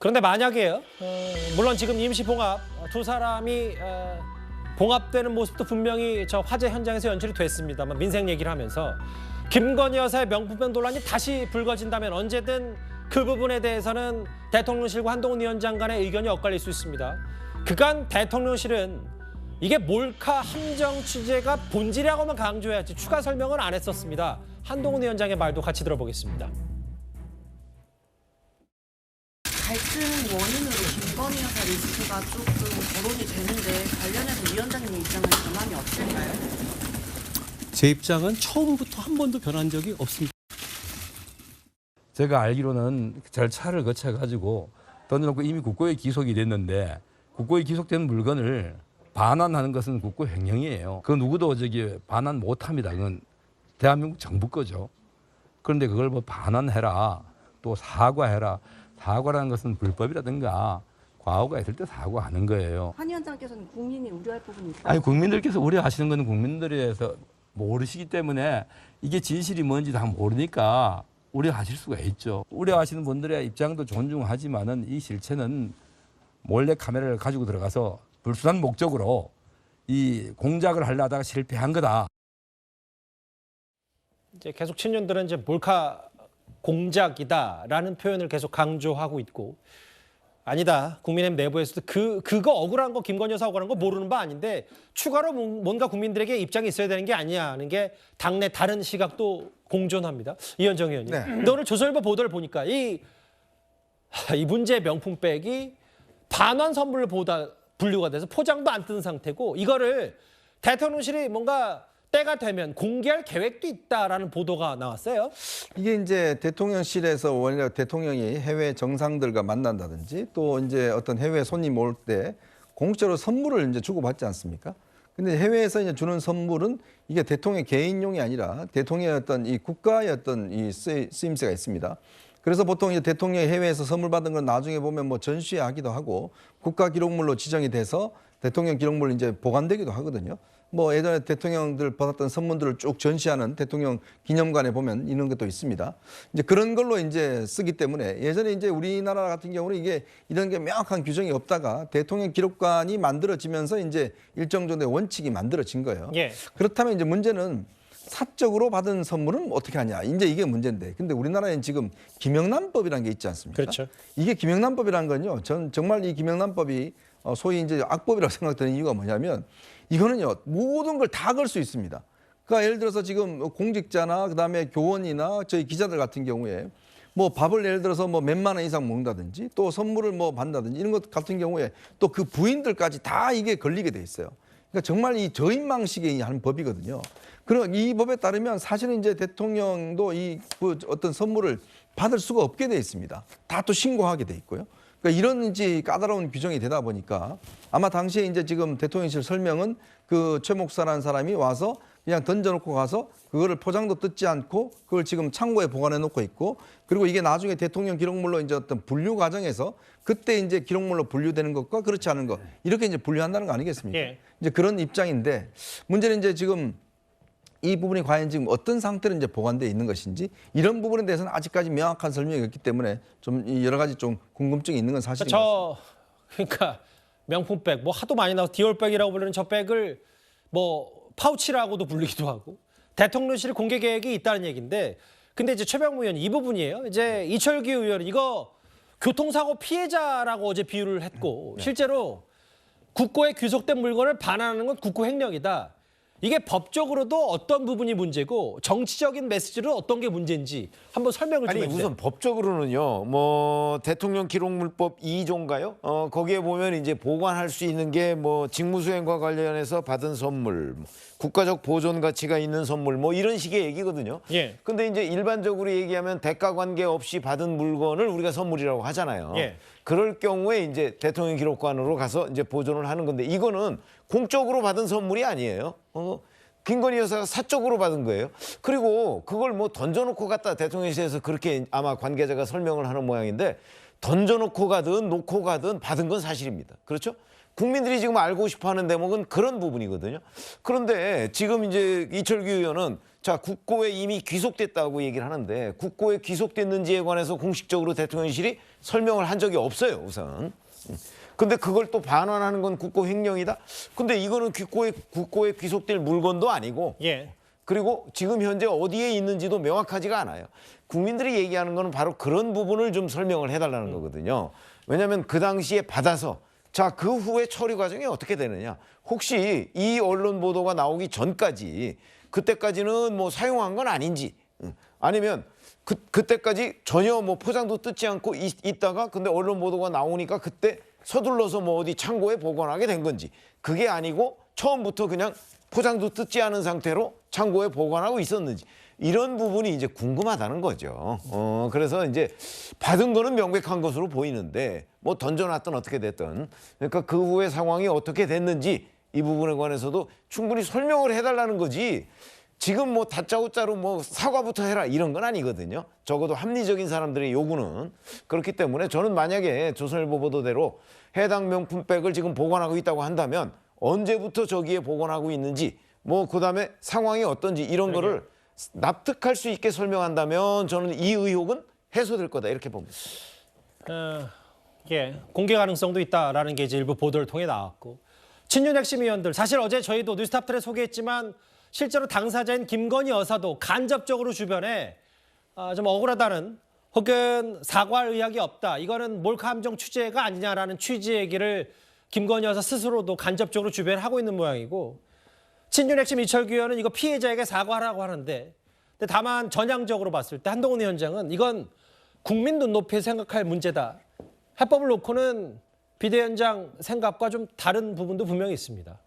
그런데 만약에요, 물론 지금 임시봉합 두 사람이 봉합되는 모습도 분명히 저 화재 현장에서 연출이 됐습니다만 민생 얘기를 하면서 김건희 여사의 명품백 논란이 다시 불거진다면 언제든 그 부분에 대해서는 대통령실과 한동훈 위원장 간의 의견이 엇갈릴 수 있습니다. 그간 대통령실은 이게 몰카 함정 취재가 본질이라고만 강조해야지 추가 설명을 안 했었습니다. 한동훈 위원장의 말도 같이 들어보겠습니다. 갈등 원인으로 김건희 여사 리스트가 조금 거론이 되는데 관련해서 위원장님 입장은 변함이 없을까요? 제 입장은 처음부터 한 번도 변한 적이 없습니다. 제가 알기로는 절차를 거쳐가지고 던져놓고 이미 국고에 기속이 됐는데 국고에 기속된 물건을 반환하는 것은 국고 횡령이에요. 그 누구도 반환 못합니다. 그건 대한민국 정부 거죠. 그런데 그걸 뭐 반환해라, 또 사과해라. 사과라는 것은 불법이라든가 과오가 있을 때 사과하는 거예요. 한 위원장께서는 국민이 우려할 부분이 있다고. 아니 국민들께서 우려하시는 것은 국민들에서 모르시기 때문에 이게 진실이 뭔지 다 모르니까 우려하실 수가 있죠. 우려하시는 분들의 입장도 존중하지만은 이 실체는 몰래 카메라를 가지고 들어가서 불순한 목적으로 이 공작을 하려다가 실패한 거다. 이제 계속 친윤들은 이제 몰카 공작이다라는 표현을 계속 강조하고 있고, 아니다, 국민의힘 내부에서도 그거 억울한 거, 김건희 여사 억울한 거 모르는 바 아닌데 추가로 뭔가 국민들에게 입장이 있어야 되는 게 아니냐는 게 당내 다른 시각도 공존합니다. 이현정 의원님. 네. 근데 오늘 조선일보 보도를 보니까 이 문제의 명품백이 반환 선물로 분류가 돼서 포장도 안 뜬 상태고, 이거를 대통령실이 뭔가 때가 되면 공개할 계획도 있다라는 보도가 나왔어요. 이게 이제 대통령실에서 원래 대통령이 해외 정상들과 만난다든지 또 이제 어떤 해외 손님 올 때 공식적으로 선물을 이제 주고받지 않습니까? 근데 해외에서 이제 주는 선물은 이게 대통령 개인용이 아니라 대통령의 어떤 이 국가의 어떤 이 쓰임새가 있습니다. 그래서 보통 이제 대통령이 해외에서 선물 받은 건 나중에 보면 뭐 전시하기도 하고 국가 기록물로 지정이 돼서 대통령 기록물로 이제 보관되기도 하거든요. 뭐 예전에 대통령들 받았던 선물들을 쭉 전시하는 대통령 기념관에 보면 이런 것도 있습니다. 이제 그런 걸로 이제 쓰기 때문에 예전에 이제 우리나라 같은 경우는 이게 이런 게 명확한 규정이 없다가 대통령 기록관이 만들어지면서 이제 일정 정도의 원칙이 만들어진 거예요. 예. 그렇다면 이제 문제는 사적으로 받은 선물은 어떻게 하냐. 이제 이게 문제인데. 근데 우리나라에는 지금 김영란법이라는 게 있지 않습니까? 그렇죠. 이게 김영란법이라는 건요. 전 정말 이 김영란법이 소위 이제 악법이라고 생각되는 이유가 뭐냐면 이거는요. 모든 걸 다 걸 수 있습니다. 그러니까 예를 들어서 지금 공직자나 그다음에 교원이나 저희 기자들 같은 경우에 뭐 밥을 예를 들어서 뭐 몇만 원 이상 먹는다든지 또 선물을 뭐 받는다든지 이런 것 같은 경우에 또 그 부인들까지 다 이게 걸리게 돼 있어요. 그러니까 정말 이 저인망식의 한 법이거든요. 그럼 이 법에 따르면 사실은 이제 대통령도 그 어떤 선물을 받을 수가 없게 돼 있습니다. 다 또 신고하게 돼 있고요. 그러니까 이런 이제 까다로운 규정이 되다 보니까 아마 당시에 이제 지금 대통령실 설명은 그 최 목사라는 사람이 와서 그냥 던져놓고 가서 그거를 포장도 뜯지 않고 그걸 지금 창고에 보관해 놓고 있고, 그리고 이게 나중에 대통령 기록물로 이제 어떤 분류 과정에서 그때 이제 기록물로 분류되는 것과 그렇지 않은 것 이렇게 이제 분류한다는 거 아니겠습니까? 예. 이제 그런 입장인데 문제는 이제 지금 이 부분이 과연 지금 어떤 상태로 이제 보관되어 있는 것인지 이런 부분에 대해서는 아직까지 명확한 설명이 없기 때문에 좀 여러 가지 좀 궁금증이 있는 건 사실입니다. 그러니까 명품백, 뭐 하도 많이 나와 디올백이라고 부르는 저 백을 뭐 파우치라고도 불리기도 하고 대통령실 공개 계획이 있다는 얘기인데, 근데 이제 최병무 의원이 이 부분이에요. 이제 이철규 의원은 이거 교통사고 피해자라고 어제 비유를 했고 실제로 국고에 귀속된 물건을 반환하는 건 국고 횡령이다. 이게 법적으로도 어떤 부분이 문제고 정치적인 메시지로 어떤 게 문제인지 한번 설명을 좀 아니 해주세요. 우선 법적으로는요. 뭐 대통령 기록물법 2조인가요? 거기에 보면 이제 보관할 수 있는 게 뭐 직무수행과 관련해서 받은 선물, 국가적 보존 가치가 있는 선물 뭐 이런 식의 얘기거든요. 예. 근데 이제 일반적으로 얘기하면 대가 관계 없이 받은 물건을 우리가 선물이라고 하잖아요. 예. 그럴 경우에 이제 대통령 기록관으로 가서 이제 보존을 하는 건데 이거는 공적으로 받은 선물이 아니에요. 김건희 여사가 사적으로 받은 거예요. 그리고 그걸 뭐 던져놓고 갔다 대통령실에서 그렇게 아마 관계자가 설명을 하는 모양인데 던져놓고 가든 놓고 가든 받은 건 사실입니다. 그렇죠? 국민들이 지금 알고 싶어하는 대목은 그런 부분이거든요. 그런데 지금 이제 이철규 의원은 자, 국고에 이미 귀속됐다고 얘기를 하는데 국고에 귀속됐는지에 관해서 공식적으로 대통령실이 설명을 한 적이 없어요, 우선. 근데 그걸 또 반환하는 건 국고 횡령이다? 근데 이거는 국고에 귀속될 물건도 아니고 예. 그리고 지금 현재 어디에 있는지도 명확하지가 않아요. 국민들이 얘기하는 거는 바로 그런 부분을 좀 설명을 해달라는 거거든요. 왜냐하면 그 당시에 받아서 자, 그 후에 처리 과정이 어떻게 되느냐. 혹시 이 언론 보도가 나오기 전까지 그때까지는 뭐 사용한 건 아닌지 아니면 그때까지 전혀 뭐 포장도 뜯지 않고 있다가 근데 언론 보도가 나오니까 그때 서둘러서 뭐 어디 창고에 보관하게 된 건지 그게 아니고 처음부터 그냥 포장도 뜯지 않은 상태로 창고에 보관하고 있었는지 이런 부분이 이제 궁금하다는 거죠. 그래서 이제 받은 거는 명백한 것으로 보이는데 뭐 던져놨든 어떻게 됐든 그러니까 그 후에 상황이 어떻게 됐는지 이 부분에 관해서도 충분히 설명을 해달라는 거지. 지금 뭐 다짜고짜로 뭐 사과부터 해라 이런 건 아니거든요. 적어도 합리적인 사람들의 요구는 그렇기 때문에 저는 만약에 조선일보 보도대로 해당 명품백을 지금 보관하고 있다고 한다면 언제부터 저기에 보관하고 있는지 뭐 그다음에 상황이 어떤지 이런 거를 납득할 수 있게 설명한다면 저는 이 의혹은 해소될 거다 이렇게 봅니다. 예, 공개 가능성도 있다라는 게 이제 일부 보도를 통해 나왔고 친윤 핵심 위원들 사실 어제 저희도 뉴스탑들에 소개했지만 실제로 당사자인 김건희 여사도 간접적으로 주변에 좀 억울하다는 혹은 사과할 의향이 없다. 이거는 몰카 함정 취재가 아니냐라는 취지 얘기를 김건희 여사 스스로도 간접적으로 주변에 하고 있는 모양이고 친윤 핵심 이철규 의원은 이거 피해자에게 사과하라고 하는데 근데 다만 전향적으로 봤을 때 한동훈 위원장은 이건 국민 눈높이에 생각할 문제다. 해법을 놓고는 비대위원장 생각과 좀 다른 부분도 분명히 있습니다.